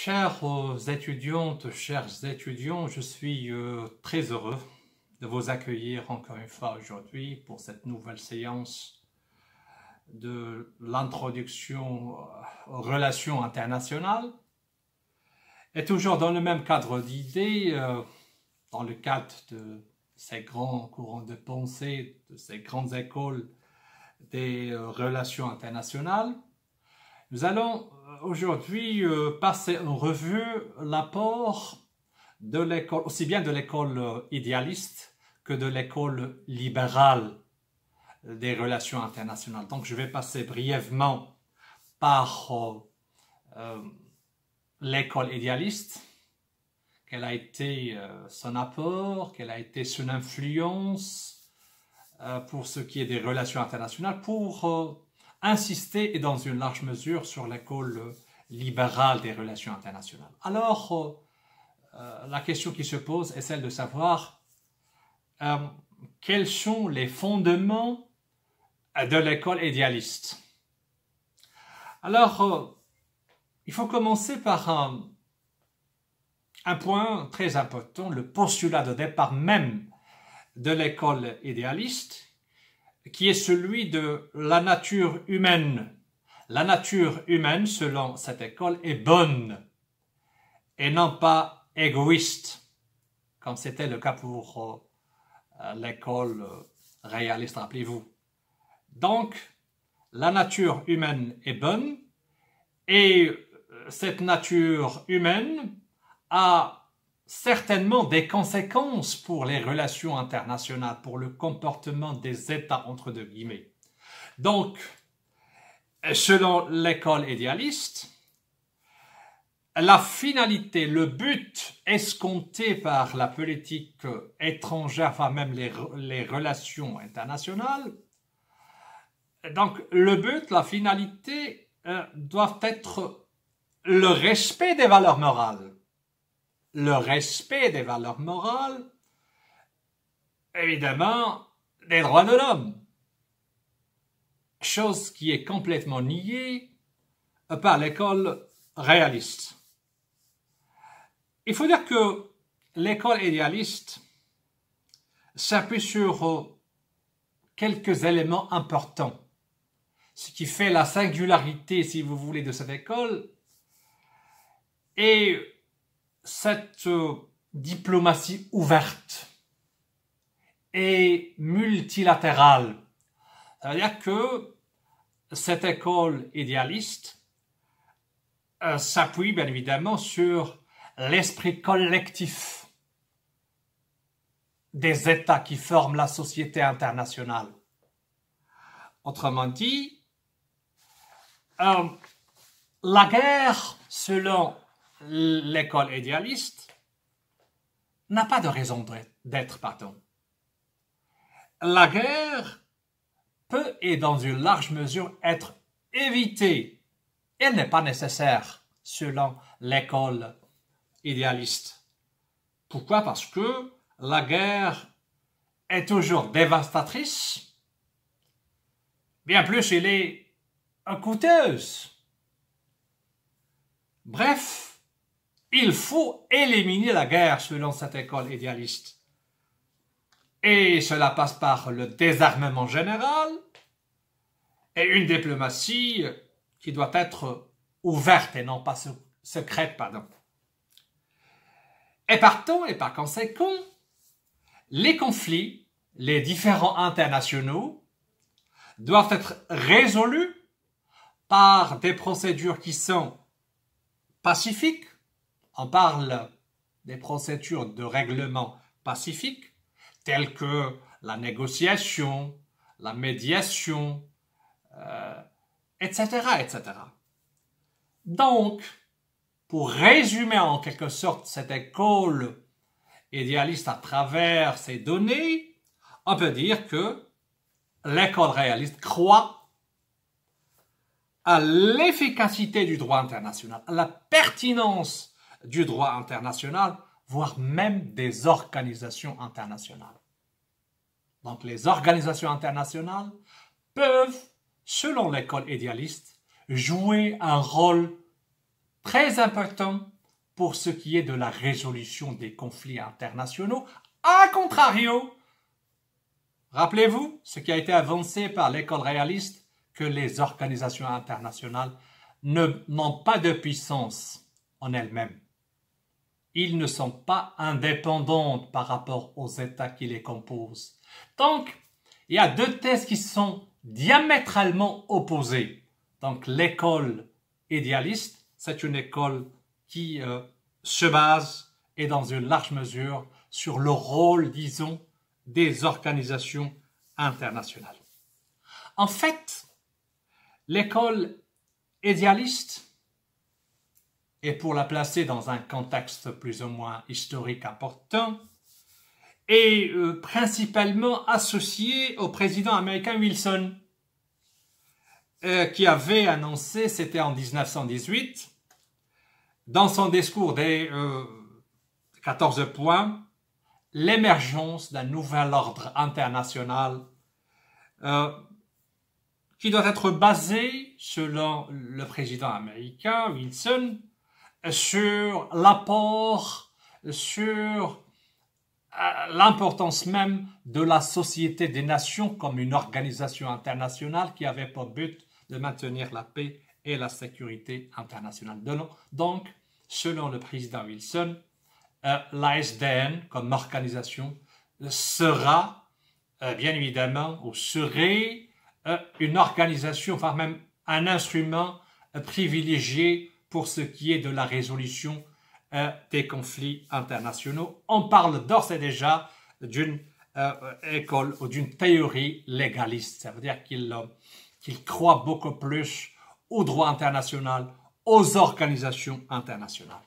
Chères étudiantes, chers étudiants, je suis très heureux de vous accueillir encore une fois aujourd'hui pour cette nouvelle séance de l'introduction aux relations internationales. Et toujours dans le même cadre d'idées, dans le cadre de ces grands courants de pensée, de ces grandes écoles des relations internationales, nous allons aujourd'hui passer en revue l'apport de l'école, aussi bien de l'école idéaliste que de l'école libérale des relations internationales. Donc je vais passer brièvement par l'école idéaliste, quel a été son apport, quelle a été son influence pour ce qui est des relations internationales, pour insister et dans une large mesure sur l'école libérale des relations internationales. Alors, la question qui se pose est celle de savoir quels sont les fondements de l'école idéaliste. Alors, il faut commencer par un point très important, le postulat de départ même de l'école idéaliste, qui est celui de la nature humaine. La nature humaine, selon cette école, est bonne et non pas égoïste, comme c'était le cas pour l'école réaliste, rappelez-vous. Donc, la nature humaine est bonne et cette nature humaine a certainement des conséquences pour les relations internationales, pour le comportement des États, entre deux guillemets. Donc, selon l'école idéaliste, la finalité, le but escompté par la politique étrangère, enfin même les relations internationales, donc le but, la finalité doit être le respect des valeurs morales. Le respect des valeurs morales, évidemment, des droits de l'homme. Chose qui est complètement niée par l'école réaliste. Il faut dire que l'école idéaliste s'appuie sur quelques éléments importants. Ce qui fait la singularité, si vous voulez, de cette école et cette diplomatie ouverte et multilatérale. C'est-à-dire que cette école idéaliste s'appuie bien évidemment sur l'esprit collectif des États qui forment la société internationale. Autrement dit, la guerre, selon l'école idéaliste, n'a pas de raison d'être, pardon. La guerre peut et dans une large mesure être évitée. Elle n'est pas nécessaire selon l'école idéaliste. Pourquoi? Parce que la guerre est toujours dévastatrice. Bien plus, elle est coûteuse. Bref, il faut éliminer la guerre selon cette école idéaliste. Et cela passe par le désarmement général et une diplomatie qui doit être ouverte et non pas secrète, pardon. Et par conséquent, les conflits, les différends internationaux doivent être résolus par des procédures qui sont pacifiques. On parle des procédures de règlement pacifique, telles que la négociation, la médiation, etc., etc. Donc, pour résumer en quelque sorte cette école idéaliste à travers ces données, on peut dire que l'école réaliste croit à l'efficacité du droit international, à la pertinence du droit international, voire même des organisations internationales. Donc les organisations internationales peuvent, selon l'école idéaliste, jouer un rôle très important pour ce qui est de la résolution des conflits internationaux. A contrario, rappelez-vous ce qui a été avancé par l'école réaliste, que les organisations internationales n'ont pas de puissance en elles-mêmes. Ils ne sont pas indépendantes par rapport aux États qui les composent. Donc, il y a deux thèses qui sont diamétralement opposées. Donc, l'école idéaliste, c'est une école qui se base, et dans une large mesure, sur le rôle, disons, des organisations internationales. En fait, l'école idéaliste, et pour la placer dans un contexte plus ou moins historique important, est principalement associée au président américain Wilson, qui avait annoncé, c'était en 1918, dans son discours des 14 points, l'émergence d'un nouvel ordre international qui doit être basé, selon le président américain Wilson, sur l'apport, sur l'importance même de la Société des Nations comme une organisation internationale qui avait pour but de maintenir la paix et la sécurité internationale. Donc, selon le président Wilson, la SDN comme organisation sera, bien évidemment, ou serait une organisation, voire même un instrument privilégié pour ce qui est de la résolution des conflits internationaux. On parle d'ores et déjà d'une école ou d'une théorie légaliste. Ça veut dire qu'il croit beaucoup plus au droit international, aux organisations internationales.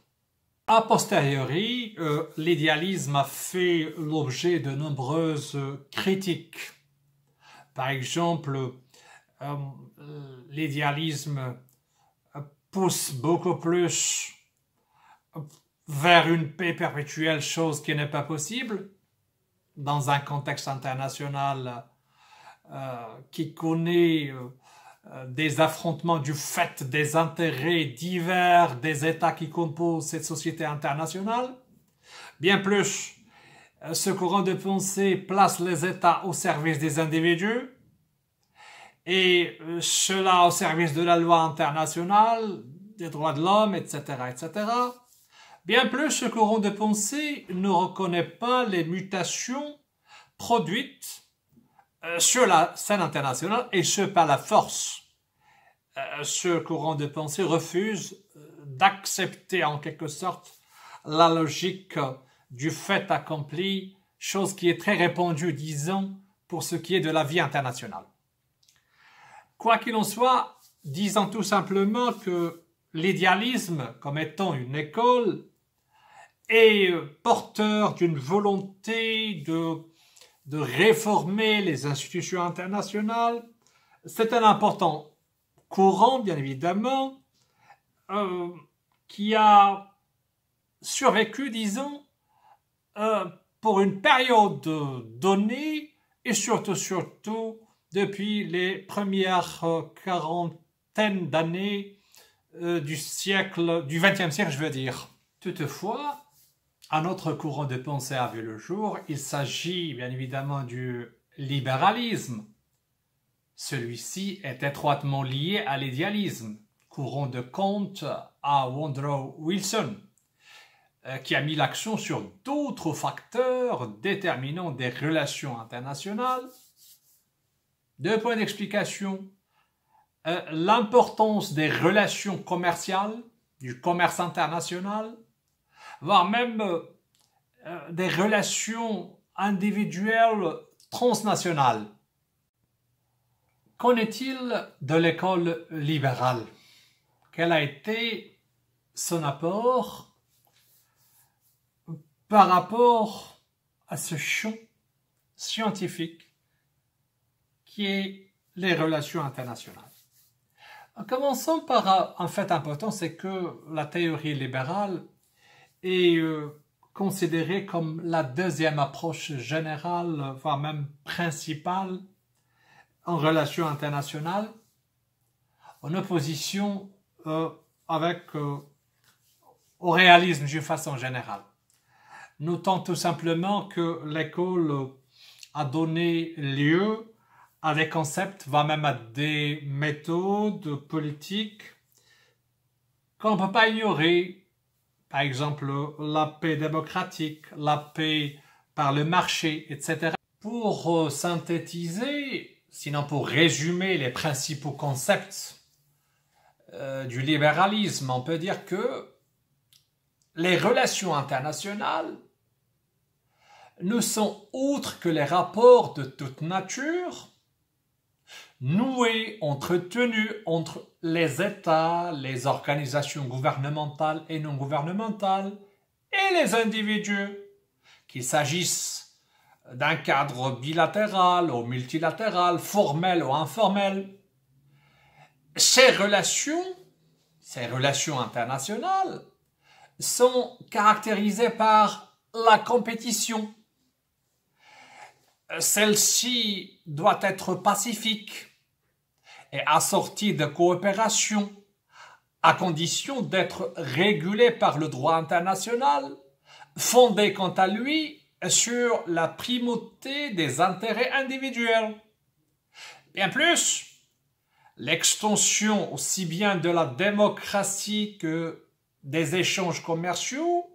A posteriori, l'idéalisme a fait l'objet de nombreuses critiques. Par exemple, l'idéalisme pousse beaucoup plus vers une paix perpétuelle, chose qui n'est pas possible dans un contexte international qui connaît des affrontements du fait des intérêts divers des États qui composent cette société internationale. Bien plus, ce courant de pensée place les États au service des individus et cela au service de la loi internationale, des droits de l'homme, etc., etc. Bien plus, ce courant de pensée ne reconnaît pas les mutations produites sur la scène internationale et ce par la force. Ce courant de pensée refuse d'accepter en quelque sorte la logique du fait accompli, chose qui est très répandue, disons, pour ce qui est de la vie internationale. Quoi qu'il en soit, disons tout simplement que l'idéalisme, comme étant une école, est porteur d'une volonté de réformer les institutions internationales. C'est un important courant, bien évidemment, qui a survécu, disons, pour une période donnée et surtout depuis les premières quarantaines d'années du XXe siècle, je veux dire. Toutefois, un autre courant de pensée a vu le jour. Il s'agit bien évidemment du libéralisme. Celui-ci est étroitement lié à l'idéalisme, courant de Comte à Woodrow Wilson, qui a mis l'accent sur d'autres facteurs déterminants des relations internationales. Deux points d'explication. L'importance des relations commerciales, du commerce international, voire même des relations individuelles transnationales. Qu'en est-il de l'école libérale? Quel a été son apport par rapport à ce champ scientifique qui est les relations internationales? En commençant par un fait important, c'est que la théorie libérale est considérée comme la deuxième approche générale, voire même principale, en relations internationales, en opposition avec au réalisme d'une façon générale. Notons tout simplement que l'école a donné lieu à des concepts, voire même à des méthodes politiques qu'on ne peut pas ignorer. Par exemple, la paix démocratique, la paix par le marché, etc. Pour synthétiser, sinon pour résumer les principaux concepts du libéralisme, on peut dire que les relations internationales ne sont autres que les rapports de toute nature noués, entretenus entre les États, les organisations gouvernementales et non gouvernementales et les individus, qu'il s'agisse d'un cadre bilatéral ou multilatéral, formel ou informel. Ces relations internationales sont caractérisées par la compétition. Celle-ci doit être pacifique et assortie de coopération, à condition d'être régulée par le droit international, fondé quant à lui sur la primauté des intérêts individuels. Bien plus, l'extension aussi bien de la démocratie que des échanges commerciaux,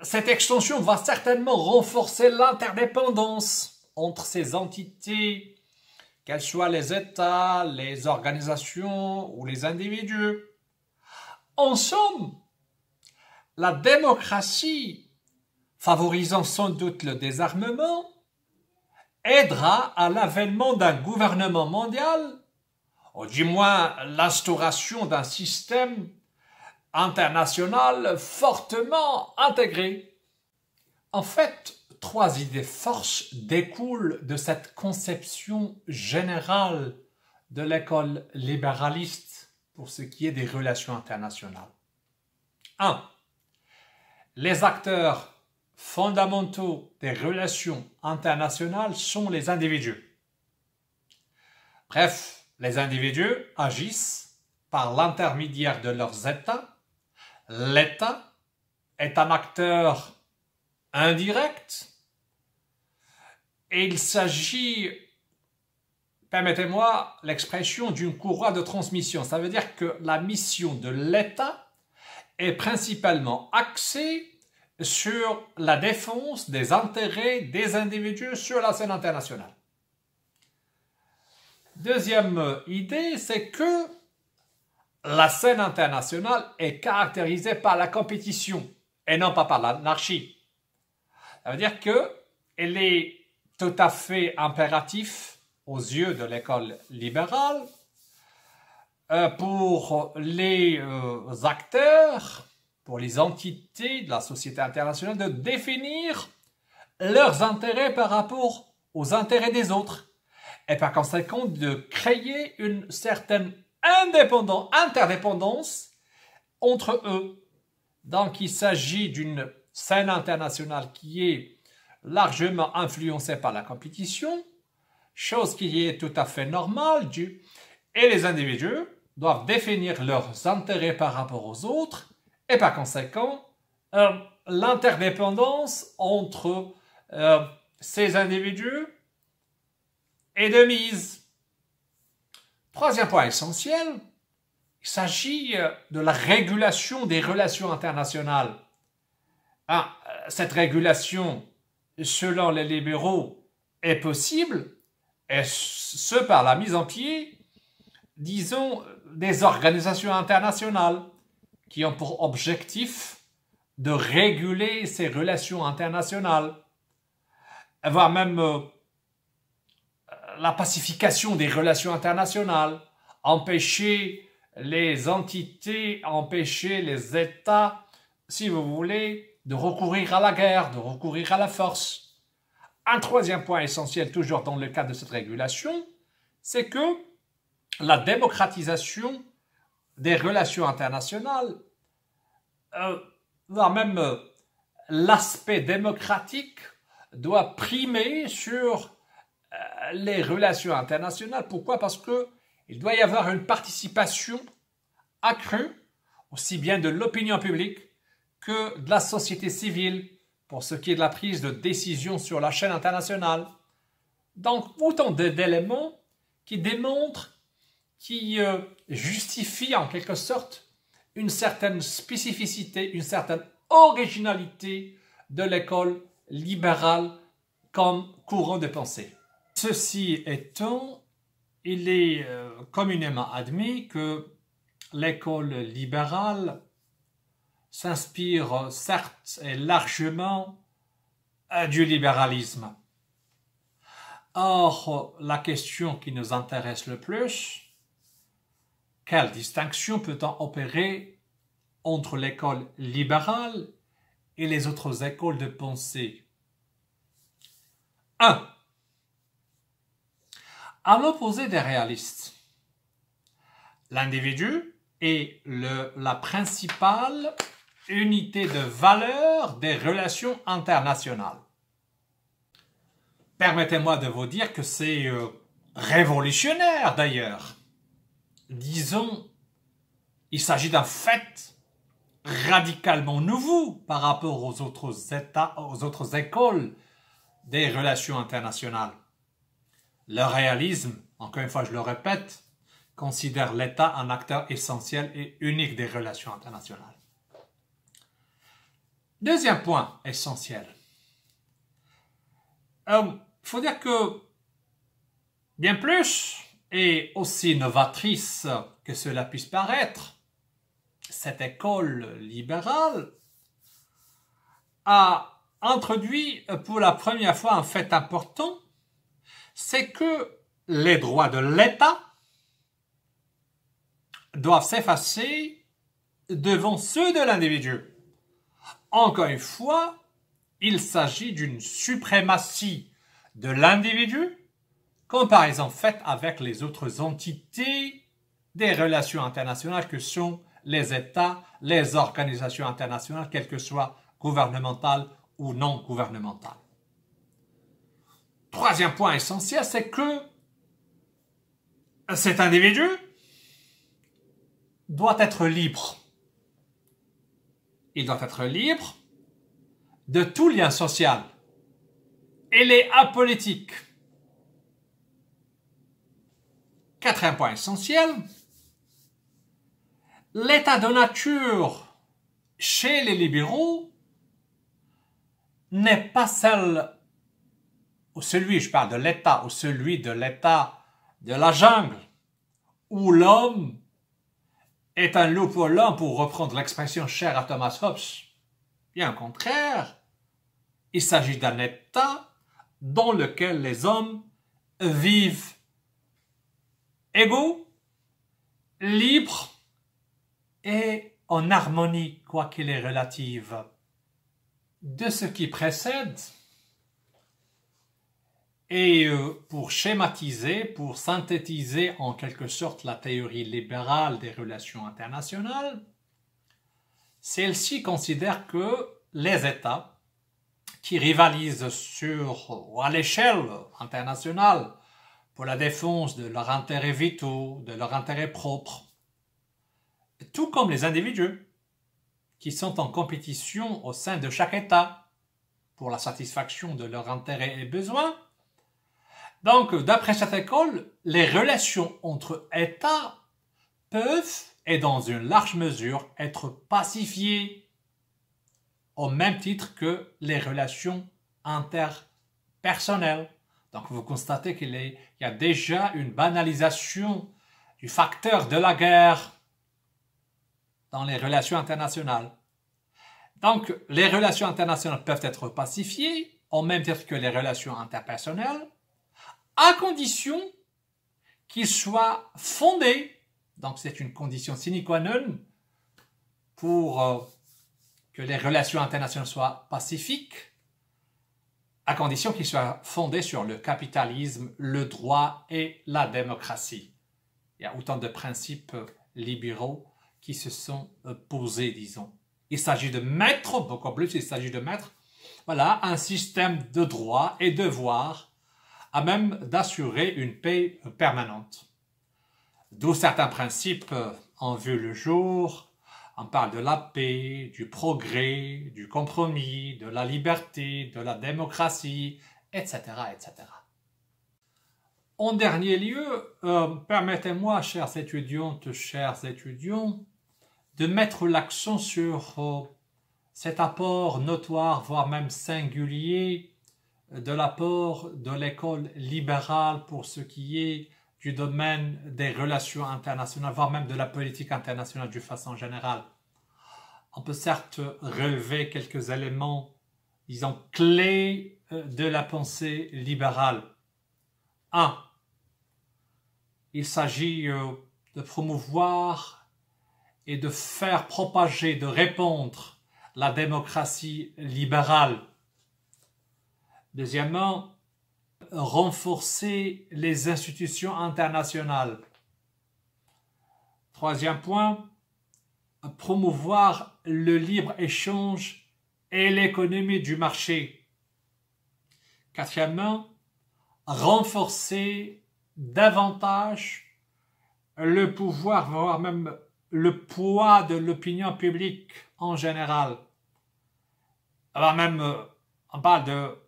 cette extension va certainement renforcer l'interdépendance entre ces entités, qu'elles soient les États, les organisations ou les individus. En somme, la démocratie, favorisant sans doute le désarmement, aidera à l'avènement d'un gouvernement mondial, ou du moins l'instauration d'un système international fortement intégré. En fait, trois idées forces découlent de cette conception générale de l'école libéraliste pour ce qui est des relations internationales. 1. Les acteurs fondamentaux des relations internationales sont les individus. Bref, les individus agissent par l'intermédiaire de leurs États. L'État est un acteur indirect et il s'agit, permettez-moi l'expression, d'une courroie de transmission. Ça veut dire que la mission de l'État est principalement axée sur la défense des intérêts des individus sur la scène internationale. Deuxième idée, c'est que la scène internationale est caractérisée par la compétition et non pas par l'anarchie. Ça veut dire qu'elle est tout à fait impératif aux yeux de l'école libérale pour les acteurs, pour les entités de la société internationale de définir leurs intérêts par rapport aux intérêts des autres et par conséquent de créer une certaine interdépendance entre eux. Donc il s'agit d'une scène internationale qui est largement influencée par la compétition, chose qui est tout à fait normale, et les individus doivent définir leurs intérêts par rapport aux autres, et par conséquent, l'interdépendance entre ces individus est de mise. Troisième point essentiel, il s'agit de la régulation des relations internationales. Cette régulation, selon les libéraux, est possible, et ce par la mise en pied, disons, des organisations internationales qui ont pour objectif de réguler ces relations internationales, voire même la pacification des relations internationales, empêcher les entités, empêcher les États, si vous voulez, de recourir à la guerre, de recourir à la force. Un troisième point essentiel, toujours dans le cadre de cette régulation, c'est que la démocratisation des relations internationales, voire même l'aspect démocratique, doit primer sur les relations internationales. Pourquoi? Parce qu'il doit y avoir une participation accrue aussi bien de l'opinion publique que de la société civile pour ce qui est de la prise de décision sur la chaîne internationale. Donc, autant d'éléments qui démontrent, qui justifient en quelque sorte une certaine spécificité, une certaine originalité de l'école libérale comme courant de pensée. Ceci étant, il est communément admis que l'école libérale s'inspire certes et largement du libéralisme. Or, la question qui nous intéresse le plus, quelle distinction peut-on opérer entre l'école libérale et les autres écoles de pensée? 1. À l'opposé des réalistes, l'individu est la principale unité de valeur des relations internationales. Permettez-moi de vous dire que c'est révolutionnaire d'ailleurs. Disons, il s'agit d'un fait radicalement nouveau par rapport aux autres États, aux autres écoles des relations internationales. Le réalisme, encore une fois je le répète, considère l'État un acteur essentiel et unique des relations internationales. Deuxième point essentiel. Il faut dire que bien plus et aussi novatrice que cela puisse paraître, cette école libérale a introduit pour la première fois un fait important, c'est que les droits de l'État doivent s'effacer devant ceux de l'individu. Encore une fois, il s'agit d'une suprématie de l'individu, comme par exemple faite avec les autres entités des relations internationales que sont les États, les organisations internationales, quelles que soient gouvernementales ou non gouvernementales. Troisième point essentiel, c'est que cet individu doit être libre. Il doit être libre de tout lien social. Il est apolitique. Quatrième point essentiel, l'état de nature chez les libéraux n'est pas celui, je parle de l'état, ou celui de l'état de la jungle, où l'homme est un loup pour l'homme, pour reprendre l'expression chère à Thomas Hobbes. Bien au contraire, il s'agit d'un état dans lequel les hommes vivent égaux, libres et en harmonie, quoiqu'il est relative. De ce qui précède, et pour schématiser, pour synthétiser en quelque sorte la théorie libérale des relations internationales, celle-ci considère que les États qui rivalisent à l'échelle internationale pour la défense de leurs intérêts vitaux, de leurs intérêts propres, tout comme les individus qui sont en compétition au sein de chaque État pour la satisfaction de leurs intérêts et besoins. Donc, d'après cette école, les relations entre États peuvent, et dans une large mesure, être pacifiées au même titre que les relations interpersonnelles. Donc, vous constatez qu'il y a déjà une banalisation du facteur de la guerre dans les relations internationales. Donc, les relations internationales peuvent être pacifiées au même titre que les relations interpersonnelles, à condition qu'ils soient fondés, donc c'est une condition sine qua non pour que les relations internationales soient pacifiques, à condition qu'ils soient fondés sur le capitalisme, le droit et la démocratie. Il y a autant de principes libéraux qui se sont posés, disons. Il s'agit de mettre, beaucoup plus, il s'agit de mettre, voilà, un système de droits et devoirs à même d'assurer une paix permanente. D'où certains principes ont vu le jour On parle de la paix, du progrès, du compromis, de la liberté, de la démocratie, etc., etc. En dernier lieu, permettez-moi, chers étudiantes, chers étudiants, de mettre l'accent sur cet apport notoire, voire même singulier, de l'apport de l'école libérale pour ce qui est du domaine des relations internationales, voire même de la politique internationale d'une façon générale. On peut certes relever quelques éléments, disons, clés de la pensée libérale. 1. Il s'agit de promouvoir et de faire propager, de répandre la démocratie libérale. Deuxièmement, renforcer les institutions internationales. Troisième point, promouvoir le libre-échange et l'économie du marché. Quatrièmement, renforcer davantage le pouvoir, voire même le poids de l'opinion publique en général. Alors même, on parle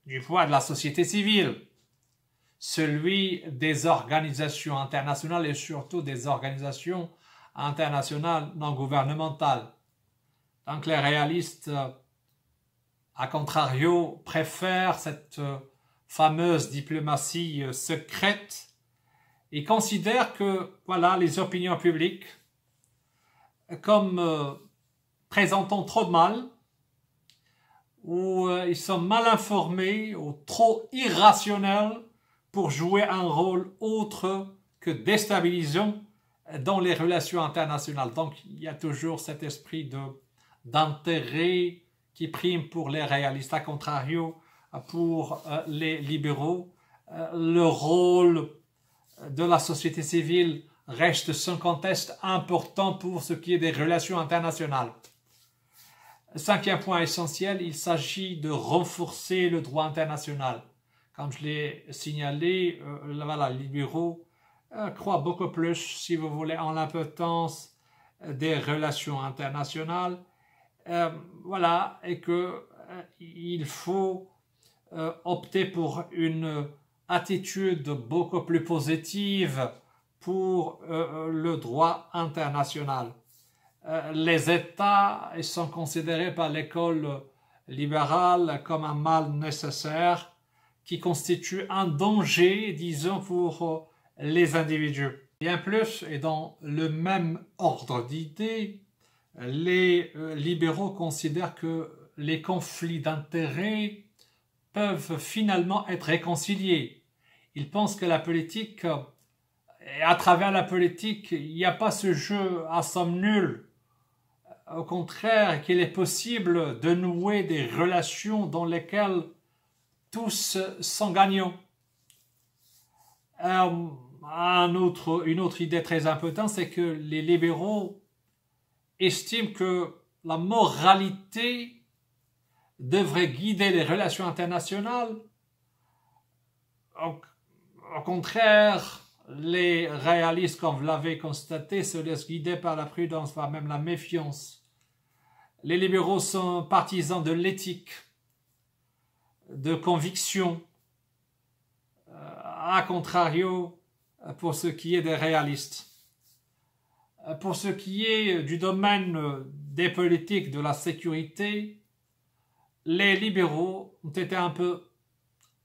du poids de la société civile, celui des organisations internationales et surtout des organisations internationales non gouvernementales. Donc les réalistes, à contrario, préfèrent cette fameuse diplomatie secrète et considèrent que voilà, les opinions publiques comme présentant trop de mal, ou ils sont mal informés ou trop irrationnels pour jouer un rôle autre que déstabilisant dans les relations internationales. Donc il y a toujours cet esprit d'intérêt qui prime pour les réalistes. À contrario, pour les libéraux, le rôle de la société civile reste sans conteste important pour ce qui est des relations internationales. Cinquième point essentiel, il s'agit de renforcer le droit international. Comme je l'ai signalé, voilà, les libéraux croient beaucoup plus, si vous voulez, en l'importance des relations internationales. Voilà, et que il faut opter pour une attitude beaucoup plus positive pour le droit international. Les États sont considérés par l'école libérale comme un mal nécessaire qui constitue un danger, disons, pour les individus. Bien plus, et dans le même ordre d'idées, les libéraux considèrent que les conflits d'intérêts peuvent finalement être réconciliés. Ils pensent que la politique, et à travers la politique, il n'y a pas ce jeu à somme nulle. Au contraire, qu'il est possible de nouer des relations dans lesquelles tous sont gagnants. Une autre idée très importante, c'est que les libéraux estiment que la moralité devrait guider les relations internationales. Au contraire, les réalistes, comme vous l'avez constaté, se laissent guider par la prudence, voire même la méfiance. Les libéraux sont partisans de l'éthique, de conviction, à contrario pour ce qui est des réalistes. Pour ce qui est du domaine des politiques de la sécurité, les libéraux ont été un peu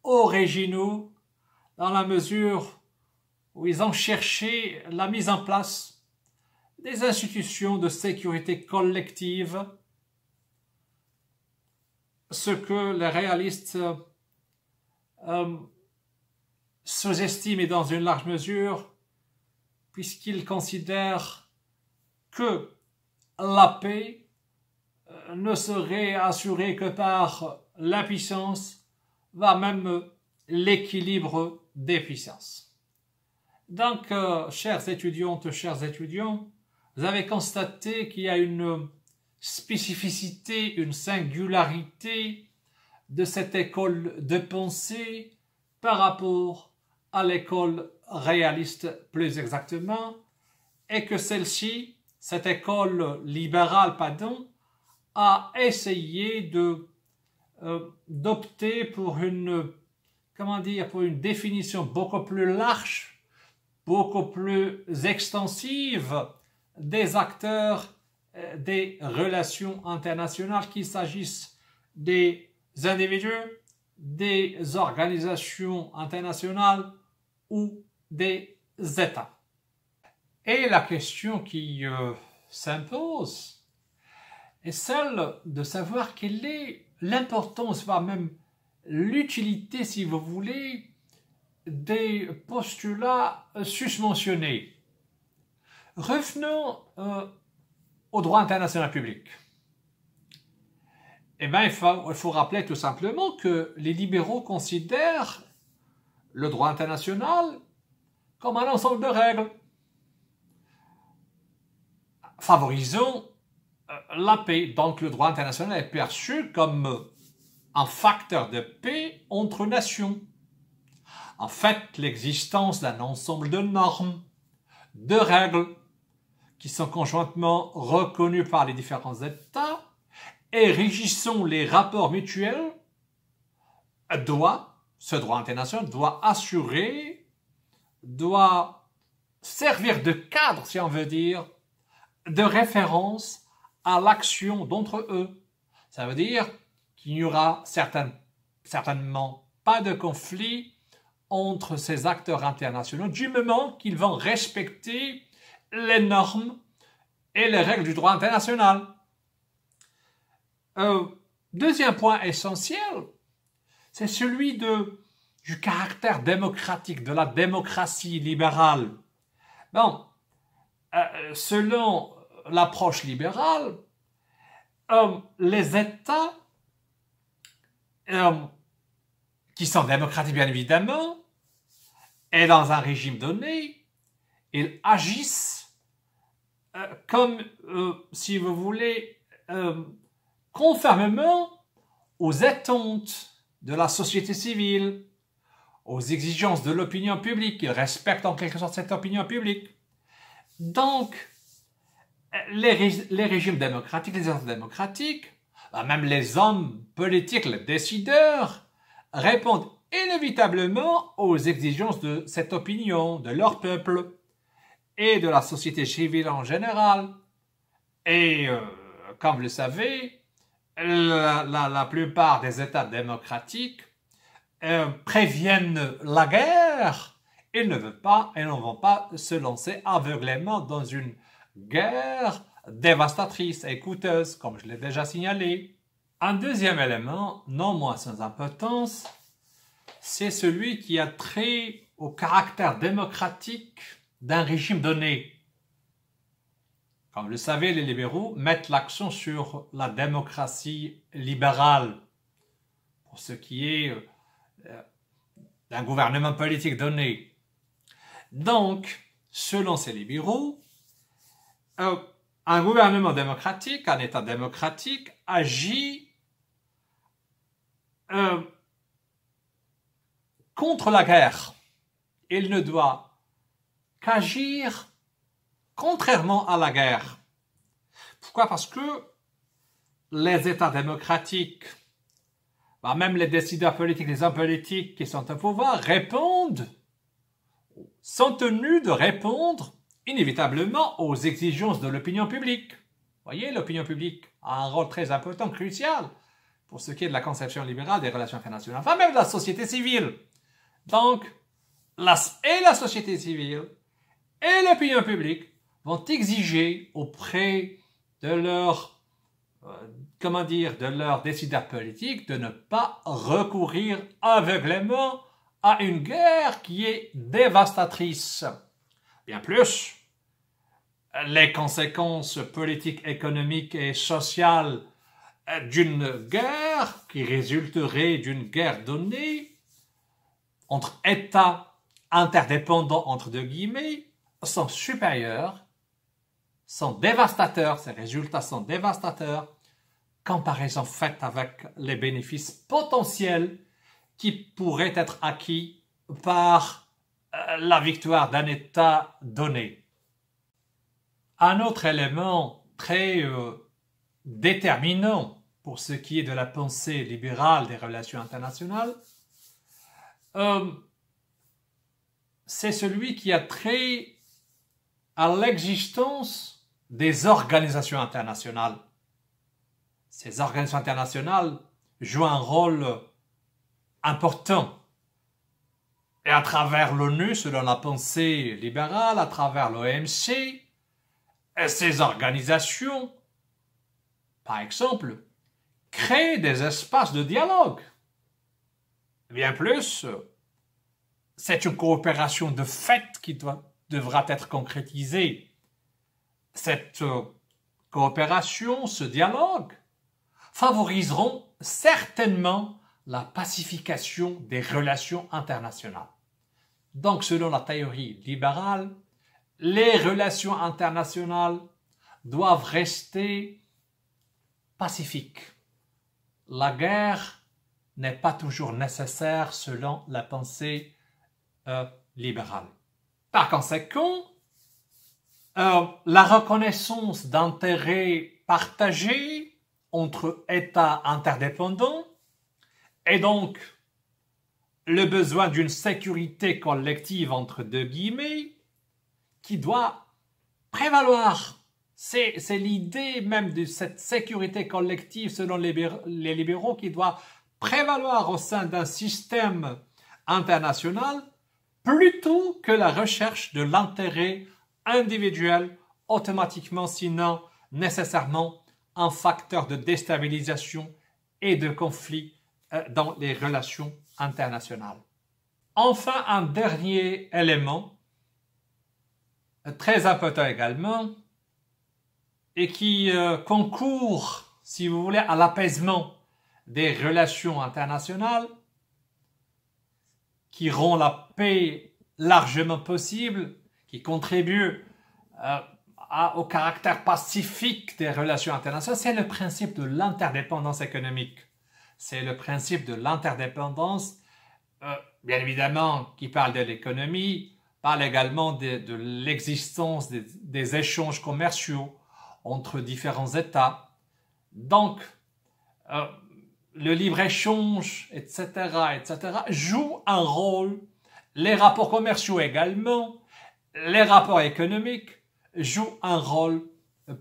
originaux dans la mesure où ils ont cherché la mise en place des institutions de sécurité collective, ce que les réalistes sous-estiment dans une large mesure, puisqu'ils considèrent que la paix ne serait assurée que par la puissance, voire même l'équilibre des puissances. Donc, chères étudiantes, chers étudiants, vous avez constaté qu'il y a une spécificité, une singularité de cette école de pensée par rapport à l'école réaliste plus exactement, et que celle-ci cette école libérale, pardon, a essayé d'opter pour pour une définition beaucoup plus large, beaucoup plus extensive des acteurs des relations internationales, qu'il s'agisse des individus, des organisations internationales ou des États. Et la question qui s'impose est celle de savoir quelle est l'importance, voire même l'utilité, si vous voulez, des postulats susmentionnés. Revenons au droit international public. Eh bien, il faut rappeler tout simplement que les libéraux considèrent le droit international comme un ensemble de règles favorisant la paix. Donc, le droit international est perçu comme un facteur de paix entre nations. En fait, l'existence d'un ensemble de normes, de règles, qui sont conjointement reconnues par les différents États et régissant les rapports mutuels, ce droit international doit assurer, doit servir de cadre, si on veut dire, de référence à l'action d'entre eux. Ça veut dire qu'il n'y aura certainement pas de conflit entre ces acteurs internationaux du moment qu'ils vont respecter les normes et les règles du droit international. Deuxième point essentiel, c'est celui du caractère démocratique, de la démocratie libérale. Bon, selon l'approche libérale, les États qui sont démocratiques bien évidemment, et dans un régime donné, ils agissent comme, si vous voulez, conformément aux attentes de la société civile, aux exigences de l'opinion publique. Ils respectent en quelque sorte cette opinion publique. Donc, les régimes démocratiques, les États démocratiques, même les hommes politiques, les décideurs, répondent inévitablement aux exigences de cette opinion, de leur peuple et de la société civile en général. Et comme vous le savez, la plupart des États démocratiques préviennent la guerre. Ils ne vont pas se lancer aveuglément dans une guerre dévastatrice et coûteuse, comme je l'ai déjà signalé. Un deuxième élément, non moins sans importance, c'est celui qui a trait au caractère démocratique d'un régime donné. Comme vous le savez, les libéraux mettent l'accent sur la démocratie libérale pour ce qui est d'un gouvernement politique donné. Donc, selon ces libéraux, un gouvernement démocratique, un État démocratique agit contre la guerre. Il ne doit qu'agir contrairement à la guerre. Pourquoi? Parce que les États démocratiques, même les décideurs politiques, les hommes politiques qui sont au pouvoir, sont tenus de répondre inévitablement aux exigences de l'opinion publique. Vous voyez, l'opinion publique a un rôle très important, crucial, pour ce qui est de la conception libérale des relations internationales, enfin même de la société civile. Donc, la société civile et l'opinion publique vont exiger auprès de leurs décideurs politiques de ne pas recourir aveuglément à une guerre qui est dévastatrice. Bien plus, les conséquences politiques, économiques et sociales d'une guerre qui résulterait d'une guerre donnée entre États interdépendants entre deux guillemets sont supérieurs, sont dévastateurs, ces résultats sont dévastateurs, comparaison faite avec les bénéfices potentiels qui pourraient être acquis par la victoire d'un État donné. Un autre élément très déterminant pour ce qui est de la pensée libérale des relations internationales, c'est celui qui a trait à l'existence des organisations internationales. Ces organisations internationales jouent un rôle important. Et à travers l'ONU, selon la pensée libérale, à travers l'OMC, ces organisations, par exemple, créent des espaces de dialogue. Bien plus, c'est une coopération de fait qui devra être concrétisée. Cette coopération, ce dialogue, favoriseront certainement la pacification des relations internationales. Donc, selon la théorie libérale, les relations internationales doivent rester pacifiques. La guerre n'est pas toujours nécessaire selon la pensée libérale. Par conséquent, la reconnaissance d'intérêts partagés entre États interdépendants et donc le besoin d'une sécurité collective entre deux guillemets qui doit prévaloir. C'est l'idée même de cette sécurité collective selon les libéraux qui doit prévaloir au sein d'un système international plutôt que la recherche de l'intérêt individuel automatiquement, sinon nécessairement un facteur de déstabilisation et de conflit dans les relations internationales. Enfin, un dernier élément très important également et qui concourt, si vous voulez, à l'apaisement des relations internationales, qui rend la paix largement possible, qui contribue au caractère pacifique des relations internationales, c'est le principe de l'interdépendance économique. C'est le principe de l'interdépendance, bien évidemment, qui parle de l'économie, parle également de l'existence des échanges commerciaux entre différents États. Donc, le libre-échange, etc., joue un rôle. Les rapports commerciaux également, les rapports économiques jouent un rôle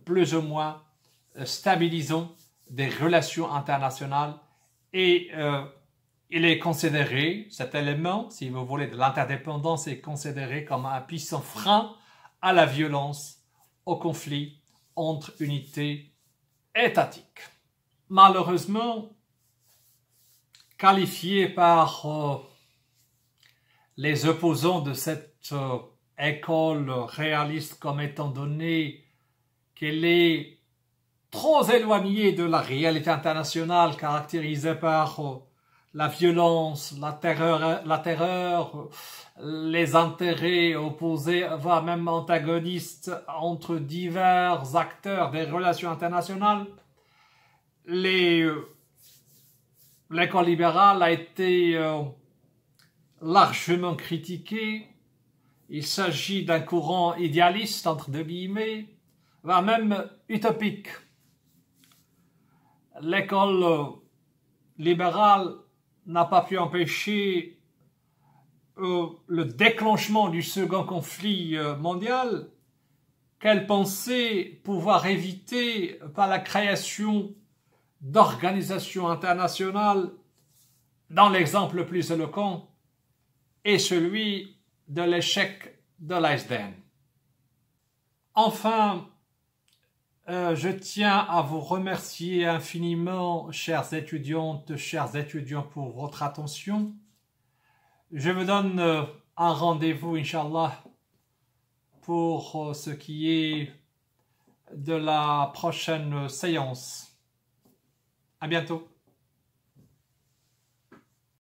plus ou moins stabilisant des relations internationales et il est considéré, cet élément, si vous voulez, de l'interdépendance est considéré comme un puissant frein à la violence, au conflit entre unités étatiques. Malheureusement, qualifié par les opposants de cette école réaliste comme étant donné qu'elle est trop éloignée de la réalité internationale caractérisée par la violence, la terreur, les intérêts opposés, voire même antagonistes entre divers acteurs des relations internationales. L'école libérale a été largement critiquée. Il s'agit d'un courant idéaliste, entre deux guillemets, voire même utopique. L'école libérale n'a pas pu empêcher le déclenchement du second conflit mondial qu'elle pensait pouvoir éviter par la création d'organisations internationales, dans l'exemple le plus éloquent est celui de l'échec de l'ASDN. Enfin, je tiens à vous remercier infiniment, chères étudiantes, chers étudiants, pour votre attention. Je vous donne un rendez-vous, Inch'Allah, pour ce qui est de la prochaine séance. À bientôt.